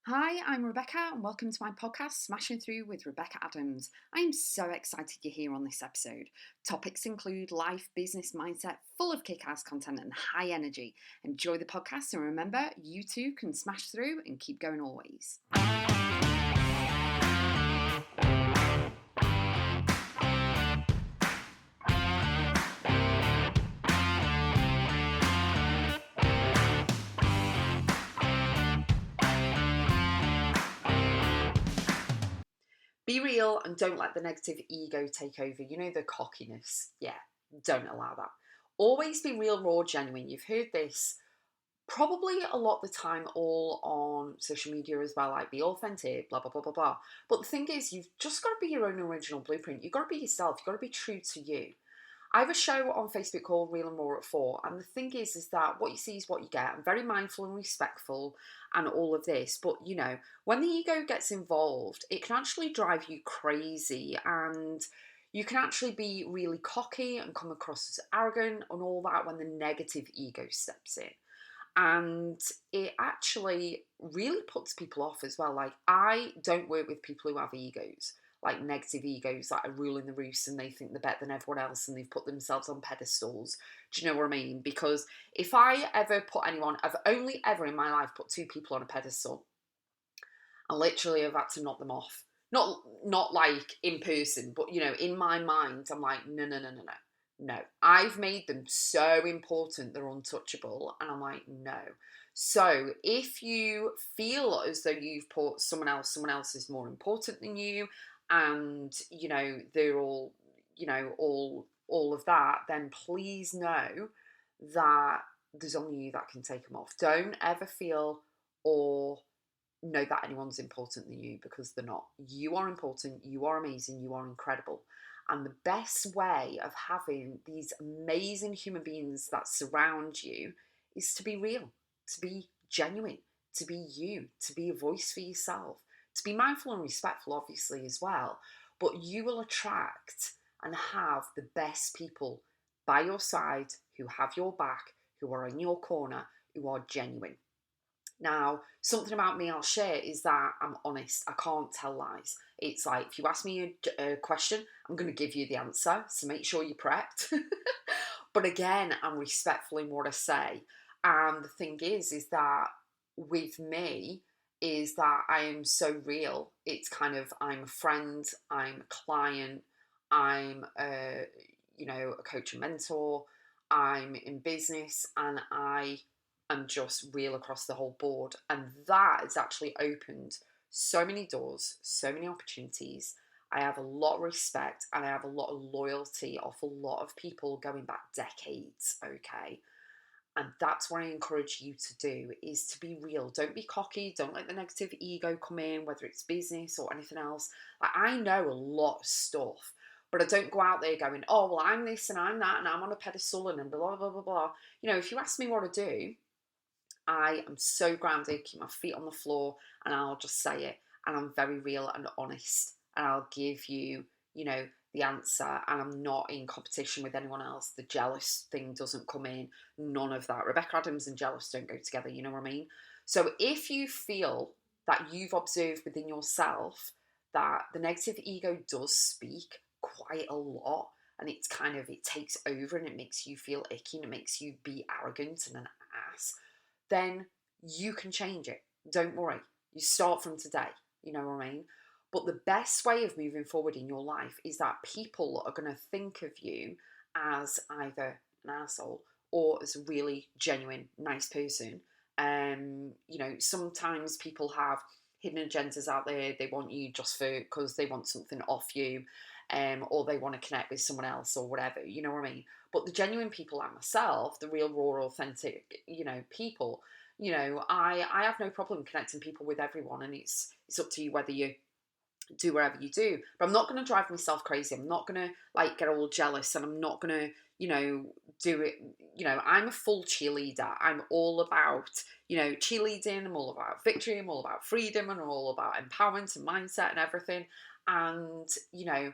Hi, I'm Rebecca, and welcome to my podcast, Smashing Through with Rebecca.x. I am so excited you're here on this episode. Topics include life, business, mindset, full of kick-ass content and high energy. Enjoy the podcast, and remember, you too can smash through and keep going always. Be real and don't let the negative ego take over. You know, the cockiness. Yeah, don't allow that. Always be real, raw, genuine. You've heard this probably a lot of the time, all on social media as well, like be authentic, blah, blah, blah, blah, blah. But the thing is, you've just got to be your own original blueprint. You've got to be yourself. You've got to be true to you. I have a show on Facebook called Real and Raw at 4, and the thing is that what you see is what you get. I'm very mindful and respectful and all of this, but you know, when the ego gets involved, it can actually drive you crazy, and you can actually be really cocky and come across as arrogant and all that when the negative ego steps in. And it actually really puts people off as well. Like, I don't work with people who have egos, like negative egos that are ruling the roost and they think they're better than everyone else and they've put themselves on pedestals. Do you know what I mean? Because if I ever put anyone, I've only ever in my life put two people on a pedestal, and literally I've had to knock them off. Not like in person, but you know, in my mind, I'm like, no, no, no, no, no. No. I've made them so important they're untouchable. And I'm like, no. So if you feel as though you've put someone else is more important than you, and you know, they're all, you know, all of that, then please know that there's only you that can take them off. Don't ever feel or know that anyone's important than you, because they're not. You are important, you are amazing, you are incredible. And the best way of having these amazing human beings that surround you is to be real, to be genuine, to be you, to be a voice for yourself, to be mindful and respectful, obviously, as well. But you will attract and have the best people by your side who have your back, who are in your corner, who are genuine. Now, something about me I'll share is that I'm honest. I can't tell lies. It's like, if you ask me a question, I'm going to give you the answer. So make sure you're prepped. But again, I'm respectful in what I say. And the thing is that with me, is that I am so real. It's kind of, I'm a friend, I'm a client, I'm a coach and mentor, I'm in business, and I'm just real across the whole board. And that has actually opened so many doors, so many opportunities. I have a lot of respect and I have a lot of loyalty off a lot of people going back decades, okay? And that's what I encourage you to do, is to be real. Don't be cocky. Don't let the negative ego come in, whether it's business or anything else. Like, I know a lot of stuff, but I don't go out there going, oh, well, I'm this and I'm that and I'm on a pedestal and blah, blah, blah, blah. You know, if you ask me what to do, I am so grounded, keep my feet on the floor, and I'll just say it. And I'm very real and honest. And I'll give you, you know, the answer. And I'm not in competition with anyone else. The jealous thing doesn't come in. None of that. Rebecca.x and jealous don't go together, you know what I mean? So if you feel that you've observed within yourself that the negative ego does speak quite a lot, and it's kind of, it takes over and it makes you feel icky and it makes you be arrogant and an ass, then you can change it. Don't worry. You start from today. You know what I mean? But the best way of moving forward in your life is that people are going to think of you as either an asshole or as a really genuine, nice person. You know, sometimes people have hidden agendas out there. They want you just for because they want something off you, or they want to connect with someone else or whatever. You know what I mean? But the genuine people like myself, the real, raw, authentic, you know, people, you know, I have no problem connecting people with everyone, and it's up to you whether you do whatever you do. But I'm not going to drive myself crazy. I'm not going to like get all jealous, and I'm not going to, you know, do it. You know, I'm a full cheerleader. I'm all about, you know, cheerleading. I'm all about victory. I'm all about freedom, and I'm all about empowerment and mindset and everything. And, you know,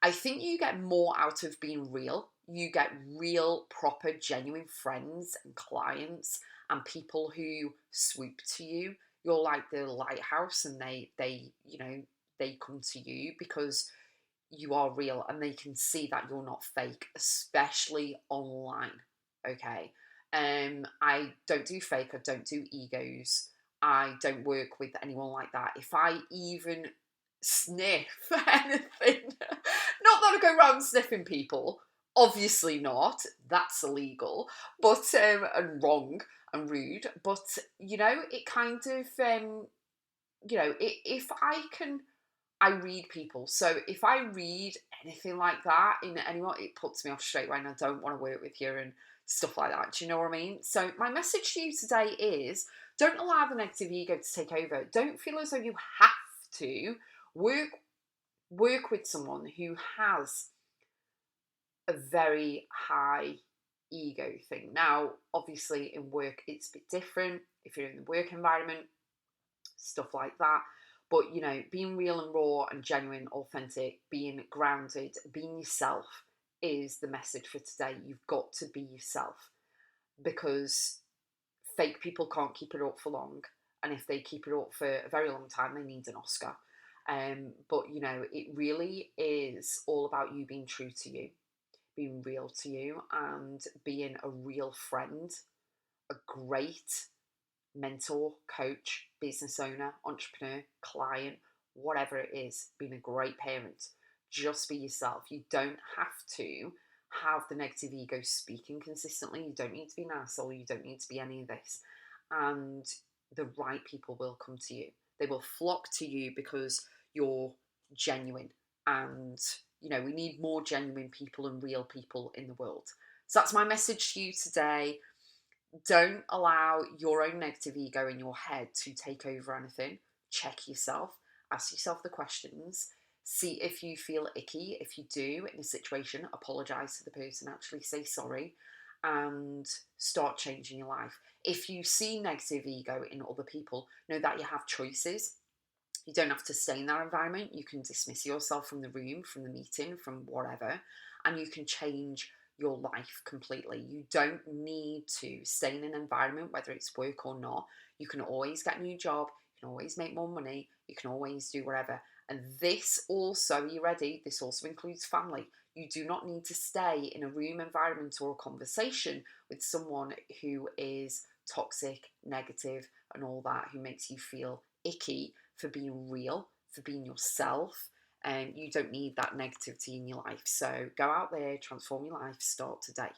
I think you get more out of being real. You get real, proper, genuine friends and clients and people who swoop to you, You're like the lighthouse, and they come to you because you are real and they can see that you're not fake, especially online. Okay. I don't do fake, I don't do egos, I don't work with anyone like that. If I even sniff anything, not that I go around sniffing people, obviously not, that's illegal, but and wrong and rude, but it kind of if I read people. So if I read anything like that in anyone, it puts me off straight away and I don't want to work with you and stuff like that. Do you know what I mean? So my message to you today is, don't allow the negative ego to take over. Don't feel as though you have to work with someone who has a very high ego thing. Now, obviously in work it's a bit different. If you're in the work environment, stuff like that. But being real and raw and genuine, authentic, being grounded, being yourself is the message for today. You've got to be yourself, because fake people can't keep it up for long. And if they keep it up for a very long time, they need an Oscar. But it really is all about you being true to you, being real to you, and being a real friend, a great mentor, coach, business owner, entrepreneur, client, whatever it is, being a great parent. Just be yourself. You don't have to have the negative ego speaking consistently. You don't need to be an asshole. You don't need to be any of this. And the right people will come to you. They will flock to you because you're genuine. And, we need more genuine people and real people in the world. So that's my message to you today. Don't allow your own negative ego in your head to take over anything. Check yourself, ask yourself the questions, see if you feel icky. If you do in a situation, apologise to the person, actually say sorry, and start changing your life. If you see negative ego in other people, know that you have choices. You don't have to stay in that environment. You can dismiss yourself from the room, from the meeting, from whatever, and you can change your life completely. You don't need to stay in an environment, whether it's work or not. You can always get a new job, you can always make more money, you can always do whatever. And this also, are you ready? This also includes family. You do not need to stay in a room environment or a conversation with someone who is toxic, negative, and all that, who makes you feel icky for being real, for being yourself. And you don't need that negativity in your life. So go out there, transform your life, start today.